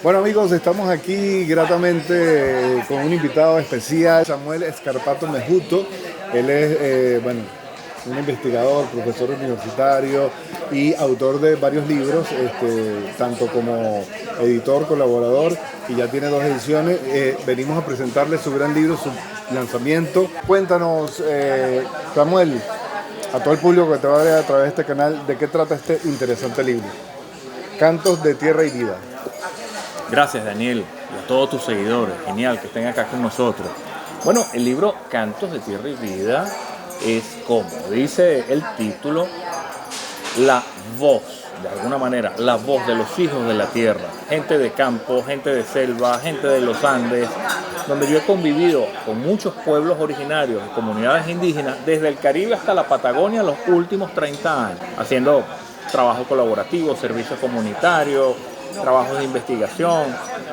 Bueno amigos, estamos aquí gratamente con un invitado especial, Samuel Escarpato Mejuto. Él es, un investigador, profesor universitario y autor de varios libros, tanto como editor, colaborador, y ya tiene 2 ediciones. Venimos a presentarle su gran libro, su lanzamiento. Cuéntanos, Samuel, a todo el público que te va a ver a través de este canal, ¿de qué trata este interesante libro? Cantos de Tierra y Vida. Gracias, Daniel, y a todos tus seguidores. Genial que estén acá con nosotros. Bueno, el libro Cantos de Tierra y Vida es, como dice el título, la voz, de alguna manera, la voz de los hijos de la tierra. Gente de campo, gente de selva, gente de los Andes, donde yo he convivido con muchos pueblos originarios y comunidades indígenas, desde el Caribe hasta la Patagonia, los últimos 30 años, haciendo trabajo colaborativo, servicios comunitarios, trabajos de investigación.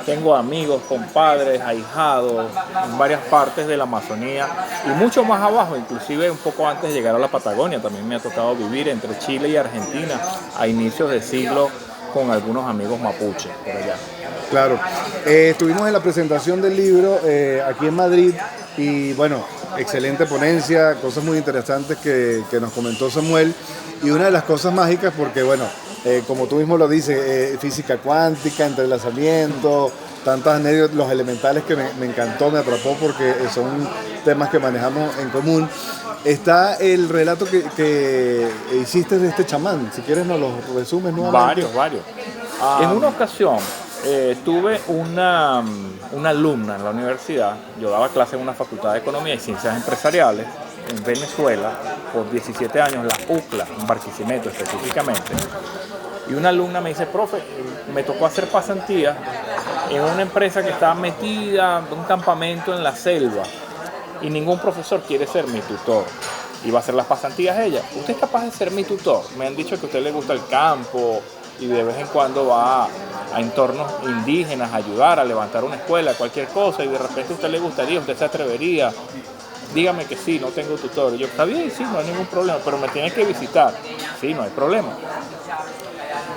Tengo amigos, compadres, ahijados en varias partes de la Amazonía y mucho más abajo, inclusive un poco antes de llegar a la Patagonia. También me ha tocado vivir entre Chile y Argentina a inicios de siglo con algunos amigos mapuches por allá. Claro, estuvimos en la presentación del libro aquí en Madrid y bueno, excelente ponencia, cosas muy interesantes que nos comentó Samuel, y una de las cosas mágicas porque bueno, como tú mismo lo dices, física cuántica, entrelazamiento, tantas anécdotas, los elementales que me encantó, me atrapó porque son temas que manejamos en común. Está el relato que hiciste de este chamán, si quieres nos lo resumes nuevamente. Varios. En una ocasión tuve una alumna en la universidad. Yo daba clase en una facultad de Economía y Ciencias Empresariales en Venezuela por 17 años, la UCLA, en Barquisimeto específicamente. Y una alumna me dice, profe, me tocó hacer pasantía en una empresa que estaba metida en un campamento en la selva y ningún profesor quiere ser mi tutor. Iba a hacer las pasantías ella. ¿Usted es capaz de ser mi tutor? Me han dicho que a usted le gusta el campo y de vez en cuando va a entornos indígenas a ayudar, a levantar una escuela, cualquier cosa, y de repente a usted le gustaría, usted se atrevería. Dígame que sí, no tengo tutor. Y yo, está bien, sí, no hay ningún problema, pero me tiene que visitar. Sí, no hay problema.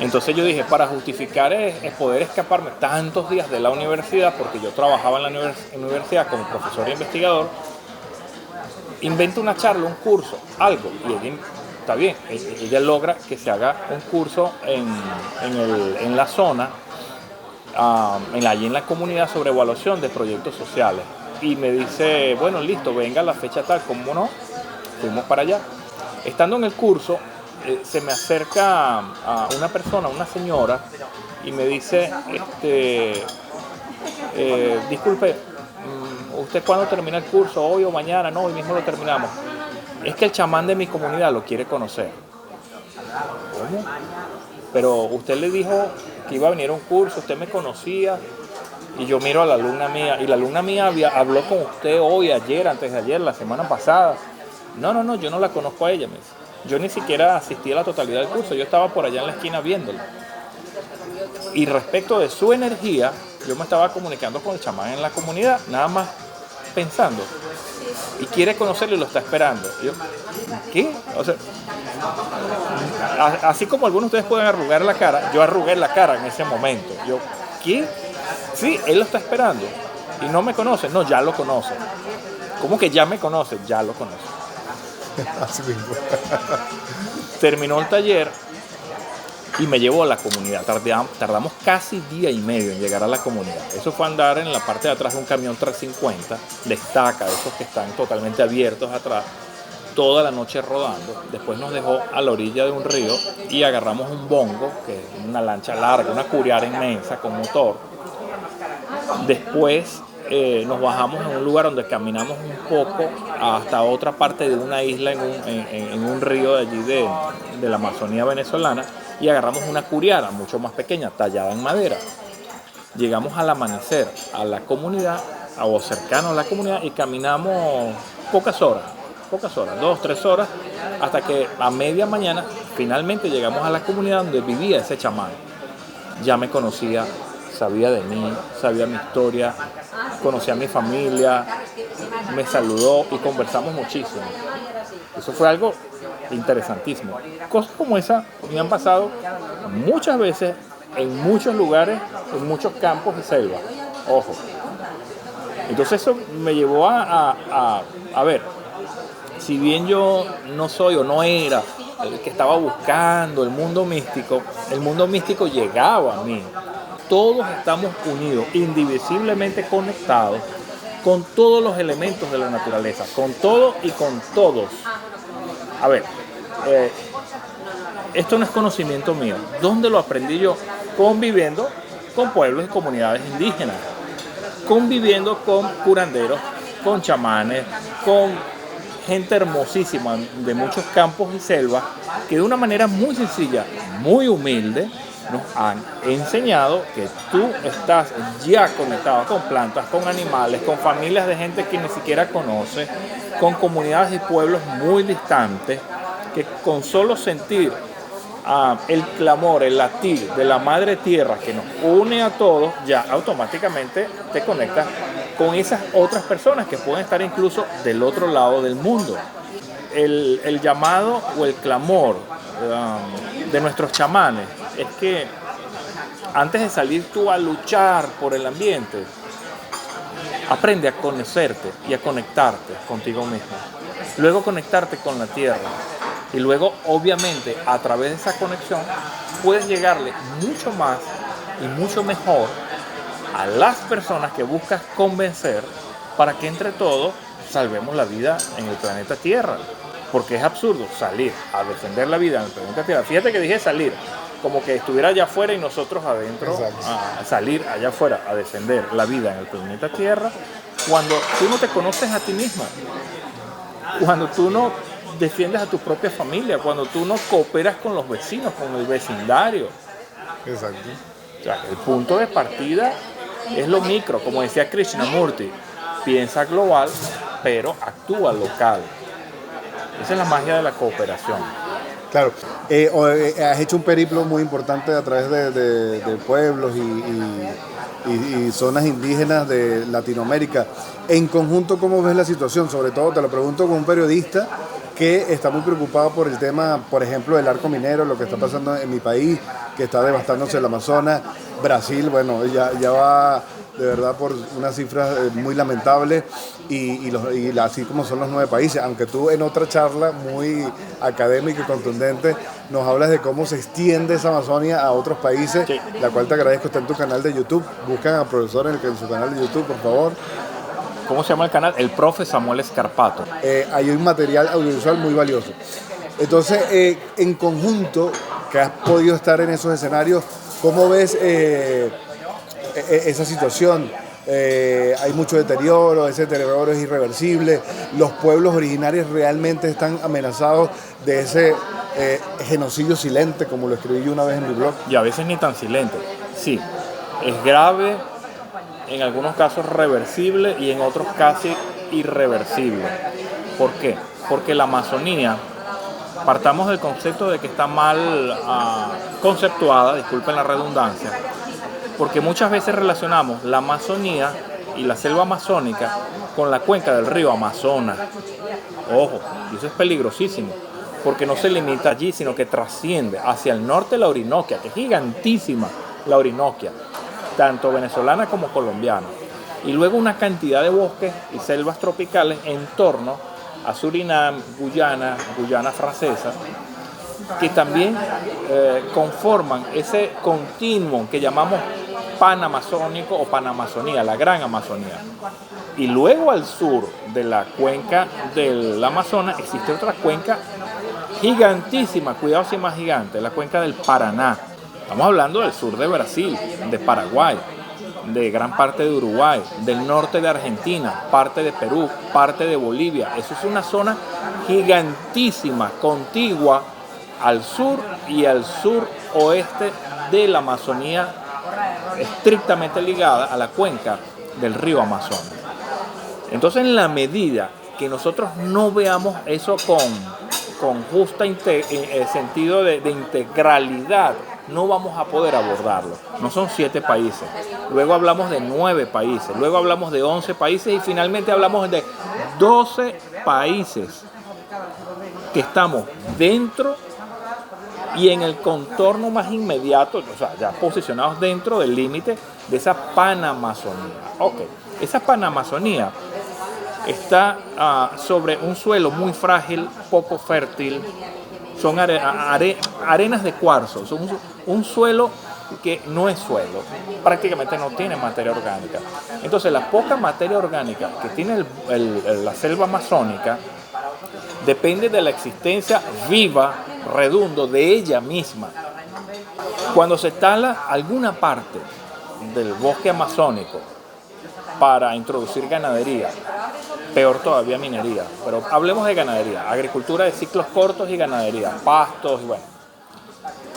Entonces yo dije, para justificar es poder escaparme tantos días de la universidad, porque yo trabajaba en la universidad como profesor e investigador, invento una charla, un curso, algo, y ella, está bien, ella logra que se haga un curso en la zona, allí en la comunidad, sobre evaluación de proyectos sociales. Y me dice, bueno, listo, venga la fecha tal, ¿cómo no? Fuimos para allá. Estando en el curso, se me acerca a una persona, una señora, y me dice, disculpe, ¿usted cuándo termina el curso? ¿Hoy o mañana? No, hoy mismo lo terminamos. Es que el chamán de mi comunidad lo quiere conocer. ¿Cómo? Pero usted le dijo que iba a venir a un curso, usted me conocía. Y yo miro a la alumna mía, y la alumna mía habló con usted hoy, ayer, antes de ayer, la semana pasada. No, yo no la conozco a ella, me dice. Yo ni siquiera asistí a la totalidad del curso, yo estaba por allá en la esquina viéndola. Y respecto de su energía, yo me estaba comunicando con el chamán en la comunidad, nada más pensando. Y quiere conocerlo y lo está esperando. Y yo, ¿qué? O sea, así como algunos de ustedes pueden arrugar la cara, yo arrugué la cara en ese momento. Yo, ¿qué? Sí, él lo está esperando. Y no me conoce. No, ya lo conoce. ¿Cómo que ya me conoce? Ya lo conoce. Así mismo. Terminó el taller y me llevó a la comunidad. Tardamos casi día y medio en llegar a la comunidad. Eso fue andar en la parte de atrás de un camión 350, de estaca, de esos que están totalmente abiertos atrás, toda la noche rodando. Después nos dejó a la orilla de un río y agarramos un bongo, que es una lancha larga, una curiara inmensa con motor. Después nos bajamos en un lugar donde caminamos un poco hasta otra parte de una isla en un río de allí de la Amazonía venezolana, y agarramos una curiara mucho más pequeña, tallada en madera. Llegamos al amanecer a la comunidad, o cercano a la comunidad, y caminamos pocas horas, 2, 3 horas, hasta que a media mañana finalmente llegamos a la comunidad donde vivía ese chamán. Ya me conocía, sabía de mí, sabía mi historia, conocía a mi familia, me saludó y conversamos muchísimo. Eso fue algo interesantísimo. Cosas como esa me han pasado muchas veces en muchos lugares, en muchos campos y selvas. Ojo. Entonces eso me llevó a ver, si bien yo no soy o no era el que estaba buscando el mundo místico llegaba a mí. Todos estamos unidos, indivisiblemente conectados con todos los elementos de la naturaleza, con todo y con todos. A ver, esto no es conocimiento mío. ¿Dónde lo aprendí yo? Conviviendo con pueblos y comunidades indígenas, conviviendo con curanderos, con chamanes, con gente hermosísima de muchos campos y selvas que de una manera muy sencilla, muy humilde, nos han enseñado que tú estás ya conectado con plantas, con animales, con familias de gente que ni siquiera conoces, con comunidades y pueblos muy distantes, que con solo sentir el clamor, el latir de la madre tierra que nos une a todos, ya automáticamente te conectas con esas otras personas que pueden estar incluso del otro lado del mundo. El llamado o el clamor de nuestros chamanes es que antes de salir tú a luchar por el ambiente, aprende a conocerte y a conectarte contigo mismo. Luego conectarte con la tierra. Y luego, obviamente, a través de esa conexión, puedes llegarle mucho más y mucho mejor a las personas que buscas convencer para que entre todos salvemos la vida en el planeta Tierra. Porque es absurdo salir a defender la vida en el planeta Tierra. Fíjate que dije salir, como que estuviera allá afuera y nosotros adentro, a salir allá afuera a defender la vida en el planeta Tierra, cuando tú no te conoces a ti mismo, cuando tú no defiendes a tu propia familia, cuando tú no cooperas con los vecinos, con el vecindario. Exacto. O sea, el punto de partida es lo micro, como decía Krishnamurti, piensa global, pero actúa local. Esa es la magia de la cooperación. Claro, has hecho un periplo muy importante a través de pueblos y zonas indígenas de Latinoamérica. En conjunto, ¿cómo ves la situación? Sobre todo, te lo pregunto como un periodista que está muy preocupado por el tema, por ejemplo, del arco minero, lo que está pasando en mi país, que está devastándose el Amazonas. Brasil, bueno, ya va de verdad por unas cifras muy lamentables y así como son los 9 países, aunque tú en otra charla muy académica y contundente nos hablas de cómo se extiende esa Amazonia a otros países, sí. La cual te agradezco, está en tu canal de YouTube. Buscan al profesor en su canal de YouTube, por favor. ¿Cómo se llama el canal? El profe Samuel Scarpato. Hay un material audiovisual muy valioso. Entonces, en conjunto, que has podido estar en esos escenarios, ¿cómo ves esa situación? Hay mucho deterioro, ese deterioro es irreversible. Los pueblos originarios realmente están amenazados de ese genocidio silente, como lo escribí yo una vez en mi blog. Y a veces ni tan silente. Sí, es grave, en algunos casos reversible y en otros casi irreversible. ¿Por qué? Porque la Amazonía, partamos del concepto de que está mal conceptuada, disculpen la redundancia, porque muchas veces relacionamos la Amazonía y la selva amazónica con la cuenca del río Amazonas. Ojo, y eso es peligrosísimo, porque no se limita allí, sino que trasciende hacia el norte la Orinoquia, que es gigantísima la Orinoquia, tanto venezolana como colombiana, y luego una cantidad de bosques y selvas tropicales en torno a Surinam, Guyana francesa, que también conforman ese continuum que llamamos panamazónico o panamazonía, la Gran Amazonía. Y luego al sur de la cuenca del Amazonas existe otra cuenca gigantísima, cuidado si es más gigante, la cuenca del Paraná. Estamos hablando del sur de Brasil, de Paraguay, de gran parte de Uruguay, del norte de Argentina, parte de Perú, parte de Bolivia. Eso es una zona gigantísima, contigua al sur y al suroeste de la Amazonía, estrictamente ligada a la cuenca del río Amazonas. Entonces, en la medida que nosotros no veamos eso con justa sentido de integralidad, no vamos a poder abordarlo. No son 7 países. Luego hablamos de 9 países. Luego hablamos de 11 países y finalmente hablamos de 12 países que estamos dentro y en el contorno más inmediato, o sea, ya posicionados dentro del límite de esa Panamazonía. Ok, esa Panamazonía está sobre un suelo muy frágil, poco fértil, son arenas de cuarzo, son un suelo que no es suelo, prácticamente no tiene materia orgánica. Entonces la poca materia orgánica que tiene la selva amazónica depende de la existencia viva, redundo, de ella misma. Cuando se tala alguna parte del bosque amazónico para introducir ganadería, peor todavía minería, pero hablemos de ganadería, agricultura de ciclos cortos y ganadería, pastos y bueno,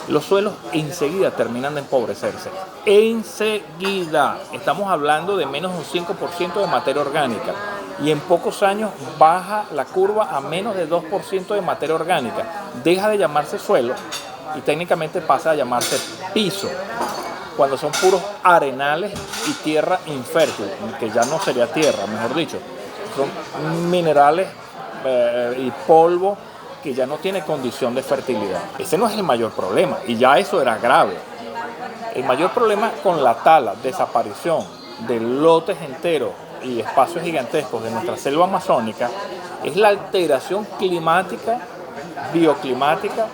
los suelos enseguida terminan de empobrecerse. Enseguida. Estamos hablando de menos de un 5% de materia orgánica. Y en pocos años baja la curva a menos de 2% de materia orgánica. Deja de llamarse suelo y técnicamente pasa a llamarse piso, cuando son puros arenales y tierra infértil, que ya no sería tierra, mejor dicho. Son minerales y polvo que ya no tiene condición de fertilidad. Ese no es el mayor problema, y ya eso era grave. El mayor problema con la tala, desaparición de lotes enteros y espacios gigantescos de nuestra selva amazónica es la alteración climática, bioclimática,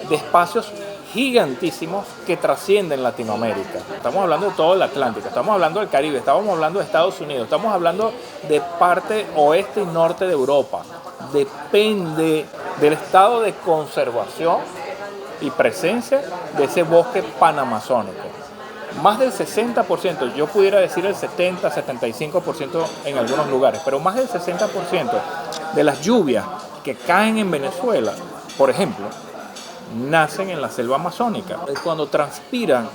de espacios gigantísimos que trascienden Latinoamérica. Estamos hablando de todo el Atlántico, estamos hablando del Caribe, estamos hablando de Estados Unidos, estamos hablando de parte oeste y norte de Europa. Depende del estado de conservación y presencia de ese bosque panamazónico. Más del 60%, yo pudiera decir el 70, 75% en algunos lugares, pero más del 60% de las lluvias que caen en Venezuela, por ejemplo, nacen en la selva amazónica. Cuando transpiran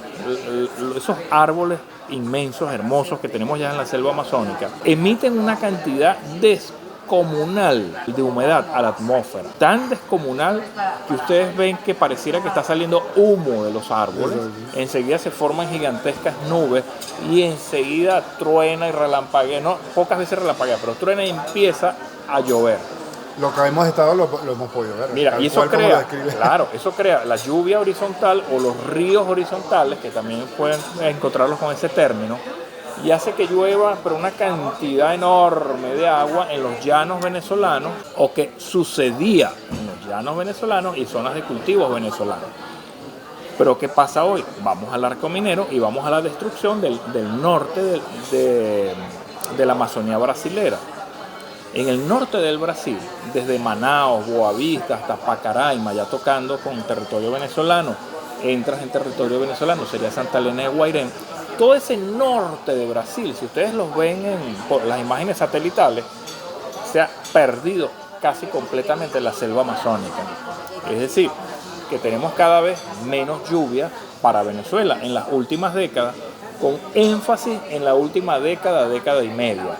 esos árboles inmensos, hermosos que tenemos ya en la selva amazónica, emiten una cantidad descomunal de humedad a la atmósfera, tan descomunal que ustedes ven que pareciera que está saliendo humo de los árboles. Enseguida se forman gigantescas nubes y enseguida truena y relampaguea, no, pocas veces relampaguea, pero truena y empieza a llover. Lo que hemos estado lo hemos podido ver. Mira, y eso crea, claro, eso crea la lluvia horizontal o los ríos horizontales, que también pueden encontrarlos con ese término, y hace que llueva pero una cantidad enorme de agua en los llanos venezolanos, o que sucedía en los llanos venezolanos y zonas de cultivos venezolanos. Pero ¿qué pasa hoy? Vamos al arco minero y vamos a la destrucción del norte de la Amazonía brasilera. En el norte del Brasil, desde Manaus, Boavista hasta Pacaraima, ya tocando con territorio venezolano, entras en territorio venezolano, sería Santa Elena de Guairén. Todo ese norte de Brasil, si ustedes los ven por las imágenes satelitales, se ha perdido casi completamente la selva amazónica. Es decir, que tenemos cada vez menos lluvia para Venezuela en las últimas décadas, con énfasis en la última década y media.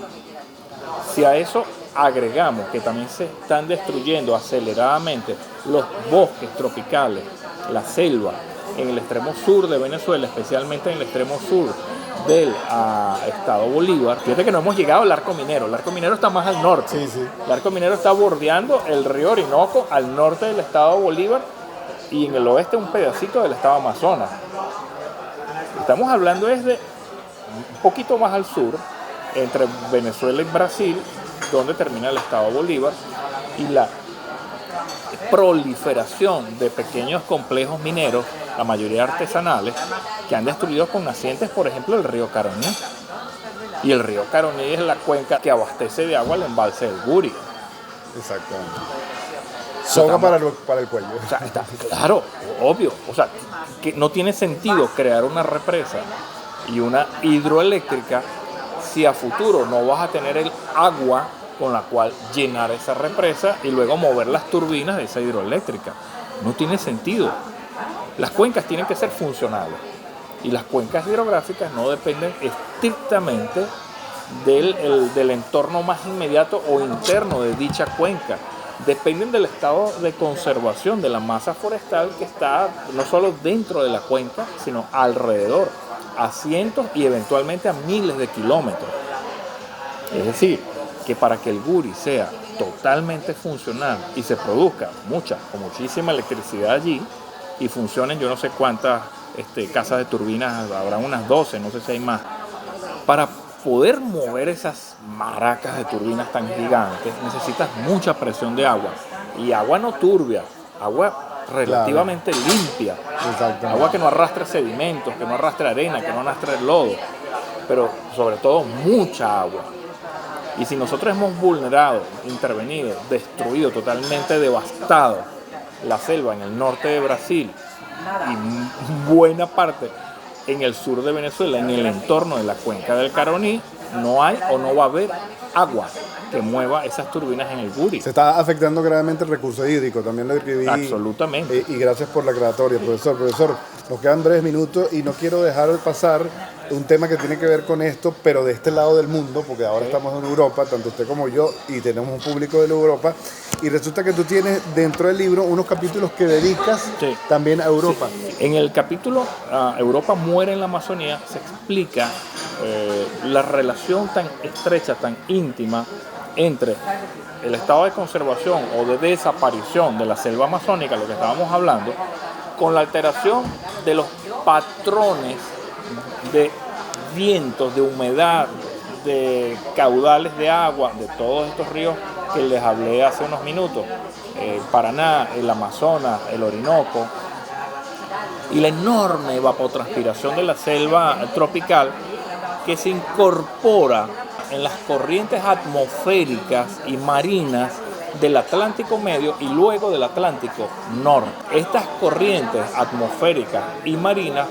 Si a eso agregamos que también se están destruyendo aceleradamente los bosques tropicales, la selva, en el extremo sur de Venezuela, especialmente en el extremo sur del estado Bolívar. Fíjate que no hemos llegado al arco minero. El arco minero está más al norte. Sí, sí. El arco minero está bordeando el río Orinoco al norte del estado Bolívar y en el oeste un pedacito del estado Amazonas. Estamos hablando desde un poquito más al sur, entre Venezuela y Brasil, donde termina el estado Bolívar, y la proliferación de pequeños complejos mineros, la mayoría artesanales, que han destruido con nacientes, por ejemplo, el río Caroní. Y el río Caroní es la cuenca que abastece de agua al embalse del Guri. Exactamente. Soga para el cuello. O sea, está claro, obvio. O sea, que no tiene sentido crear una represa y una hidroeléctrica si a futuro no vas a tener el agua con la cual llenar esa represa y luego mover las turbinas de esa hidroeléctrica. No tiene sentido. Las cuencas tienen que ser funcionales y las cuencas hidrográficas no dependen estrictamente del entorno más inmediato o interno de dicha cuenca. Dependen del estado de conservación de la masa forestal que está no solo dentro de la cuenca, sino alrededor, a cientos y eventualmente a miles de kilómetros. Es decir, que para que el Guri sea totalmente funcional y se produzca mucha o muchísima electricidad allí, y funcionen yo no sé cuántas casas de turbinas, habrá unas 12, no sé si hay más. Para poder mover esas maracas de turbinas tan gigantes necesitas mucha presión de agua, y agua no turbia, agua relativamente limpia, agua que no arrastre sedimentos, que no arrastre arena, que no arrastre lodo, pero sobre todo mucha agua. Y si nosotros hemos vulnerado, intervenido, destruido, totalmente devastado la selva en el norte de Brasil y buena parte en el sur de Venezuela, en el entorno de la cuenca del Caroní, no hay o no va a haber agua que mueva esas turbinas en el Guri. Se está afectando gravemente el recurso hídrico, también lo escribí. Absolutamente. Y gracias por la aclaratoria, profesor. Profesor, nos quedan breves minutos y no quiero dejar de pasar un tema que tiene que ver con esto, pero de este lado del mundo, porque ahora estamos en Europa, tanto usted como yo, y tenemos un público de Europa, y resulta que tú tienes dentro del libro unos capítulos que dedicas también a Europa. Sí. En el capítulo Europa muere en la Amazonía se explica la relación tan estrecha, tan íntima entre el estado de conservación o de desaparición de la selva amazónica, lo que estábamos hablando, con la alteración de los patrones de vientos, de humedad, de caudales de agua, de todos estos ríos que les hablé hace unos minutos, el Paraná, el Amazonas, el Orinoco, y la enorme evapotranspiración de la selva tropical que se incorpora en las corrientes atmosféricas y marinas del Atlántico Medio y luego del Atlántico Norte. Estas corrientes atmosféricas y marinas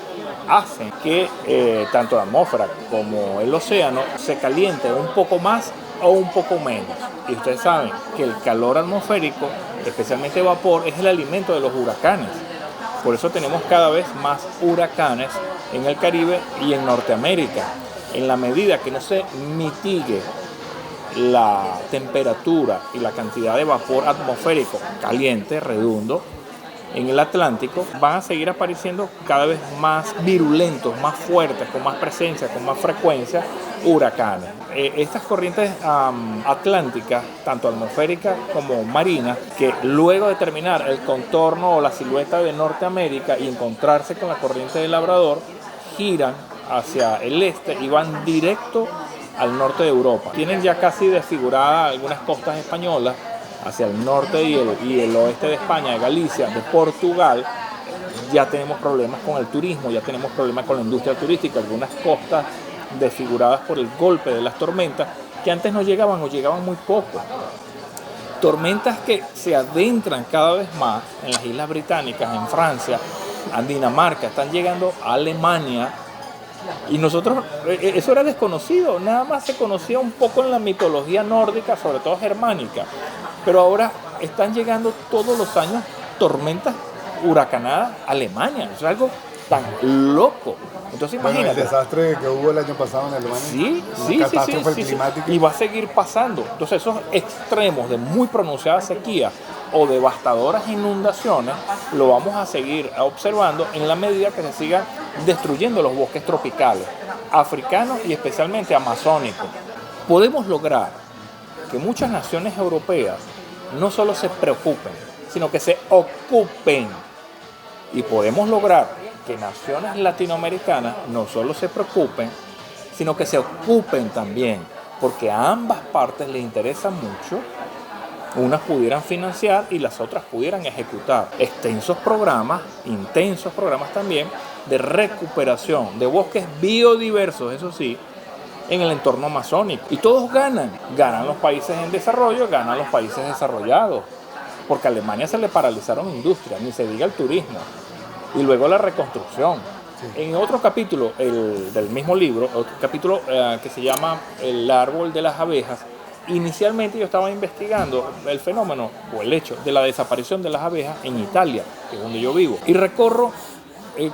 hacen que tanto la atmósfera como el océano se caliente un poco más o un poco menos. Y ustedes saben que el calor atmosférico, especialmente vapor, es el alimento de los huracanes. Por eso tenemos cada vez más huracanes en el Caribe y en Norteamérica. En la medida que no se mitigue la temperatura y la cantidad de vapor atmosférico caliente, redundo, en el Atlántico, van a seguir apareciendo cada vez más virulentos, más fuertes, con más presencia, con más frecuencia, huracanes. Estas corrientes atlánticas, tanto atmosféricas como marinas, que luego de terminar el contorno o la silueta de Norteamérica y encontrarse con la corriente del Labrador, giran hacia el este y van directo al norte de Europa. Tienen ya casi desfiguradas algunas costas españolas hacia el norte y el oeste de España, de Galicia, de Portugal. Ya tenemos problemas con el turismo, ya tenemos problemas con la industria turística, algunas costas desfiguradas por el golpe de las tormentas que antes no llegaban o llegaban muy poco. Tormentas que se adentran cada vez más en las Islas Británicas, en Francia, en Dinamarca, están llegando a Alemania. Y nosotros, eso era desconocido, nada más se conocía un poco en la mitología nórdica, sobre todo germánica, pero ahora están llegando todos los años tormentas huracanadas a Alemania, es algo tan loco. Entonces imagínate. El desastre que hubo el año pasado en Alemania, sí, catástrofe climática. Y va a seguir pasando. Entonces esos extremos de muy pronunciada sequía o devastadoras inundaciones lo vamos a seguir observando en la medida que se sigan destruyendo los bosques tropicales, africanos y especialmente amazónicos. Podemos lograr que muchas naciones europeas no solo se preocupen, sino que se ocupen. Y podemos lograr que naciones latinoamericanas no solo se preocupen, sino que se ocupen también, porque a ambas partes les interesa mucho. Unas pudieran financiar y las otras pudieran ejecutar extensos programas, intensos programas también, de recuperación de bosques biodiversos, eso sí, en el entorno amazónico. Y todos ganan. Ganan los países en desarrollo, ganan los países desarrollados. Porque a Alemania se le paralizaron industrias, ni se diga el turismo. Y luego la reconstrucción. Sí. En otro capítulo del mismo libro, otro capítulo que se llama El árbol de las abejas, inicialmente yo estaba investigando el fenómeno o el hecho de la desaparición de las abejas en Italia, que es donde yo vivo. Y recorro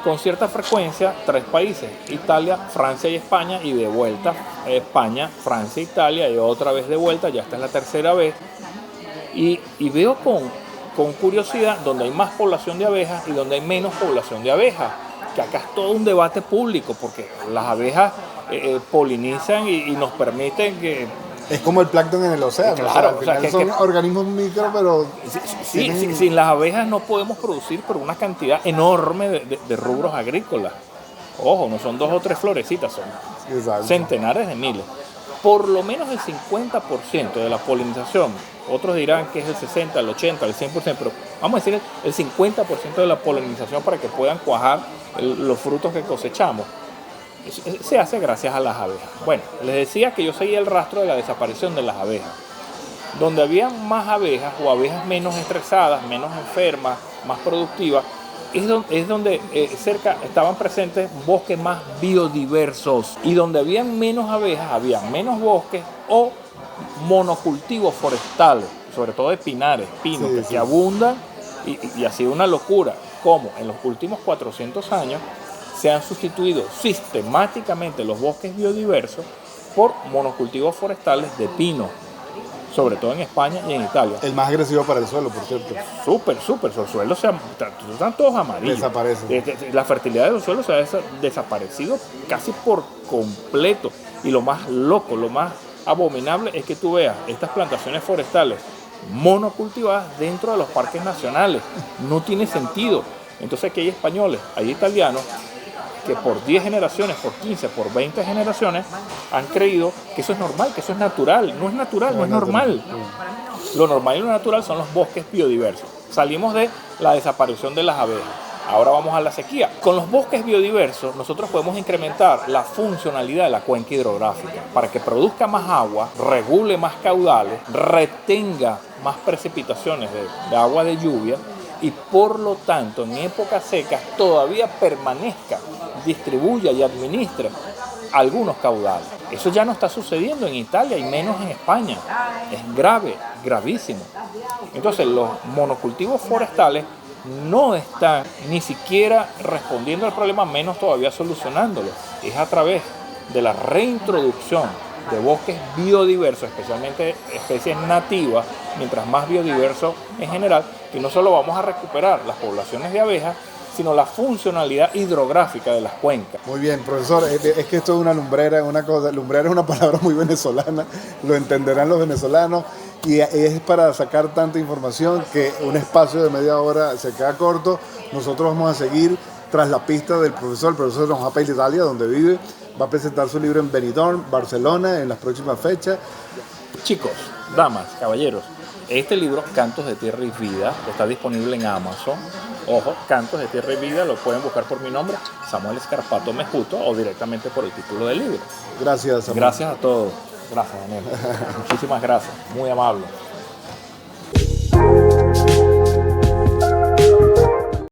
con cierta frecuencia 3 países, Italia, Francia y España, y de vuelta España, Francia, Italia, y otra vez de vuelta, ya esta es la tercera vez. Y veo con curiosidad donde hay más población de abejas y donde hay menos población de abejas, que acá es todo un debate público, porque las abejas polinizan y nos permiten que Es como el plancton en el océano. Claro, o sea, al final son organismos micro, pero... Sin las abejas no podemos producir por una cantidad enorme de rubros agrícolas. Ojo, no son 2 o 3 florecitas, son centenares de miles. Por lo menos el 50% de la polinización, otros dirán que es el 60, el 80, el 100%, pero vamos a decir el 50% de la polinización para que puedan cuajar los frutos que cosechamos, se hace gracias a las abejas. Bueno, les decía que yo seguía el rastro de la desaparición de las abejas. Donde había más abejas o abejas menos estresadas, menos enfermas, más productivas, es donde cerca estaban presentes bosques más biodiversos, y donde habían menos abejas, había menos bosques o monocultivos forestales, sobre todo de pinares, pinos, que abundan, y ha sido una locura cómo en los últimos 400 años se han sustituido sistemáticamente los bosques biodiversos por monocultivos forestales de pino, sobre todo en España y en Italia. El más agresivo para el suelo, por cierto. Súper. Los suelos están todos amarillos. Desaparecen. La fertilidad de los suelos se ha desaparecido casi por completo. Y lo más loco, lo más abominable es que tú veas estas plantaciones forestales monocultivadas dentro de los parques nacionales. No tiene sentido. Entonces aquí hay españoles, hay italianos que por 10 generaciones, por 15, por 20 generaciones han creído que eso es normal, que eso es natural. No es natural, no es normal. Lo normal y lo natural son los bosques biodiversos. Salimos de la desaparición de las abejas. Ahora vamos a la sequía. Con los bosques biodiversos nosotros podemos incrementar la funcionalidad de la cuenca hidrográfica para que produzca más agua, regule más caudales, retenga más precipitaciones de agua de lluvia, y por lo tanto en épocas secas todavía permanezca, distribuya y administre algunos caudales. Eso ya no está sucediendo en Italia y menos en España. Es grave, gravísimo. Entonces los monocultivos forestales no están ni siquiera respondiendo al problema, menos todavía solucionándolo. Es a través de la reintroducción de bosques biodiversos, especialmente especies nativas, mientras más biodiverso en general, que no solo vamos a recuperar las poblaciones de abejas, sino la funcionalidad hidrográfica de las cuencas. Muy bien, profesor, es que esto es una lumbrera, lumbrera es una palabra muy venezolana, lo entenderán los venezolanos, y es para sacar tanta información que un espacio de media hora se queda corto. Nosotros vamos a seguir tras la pista del profesor. El profesor nos va para Italia, donde vive, va a presentar su libro en Benidorm, Barcelona, en las próximas fechas. Chicos, damas, caballeros, este libro, Cantos de Tierra y Vida, está disponible en Amazon. Ojo, Cantos de Tierra y Vida, lo pueden buscar por mi nombre, Samuel Escarpato Mejuto, o directamente por el título del libro. Gracias, Samuel. Gracias a todos. Gracias, Daniel. Muchísimas gracias. Muy amable.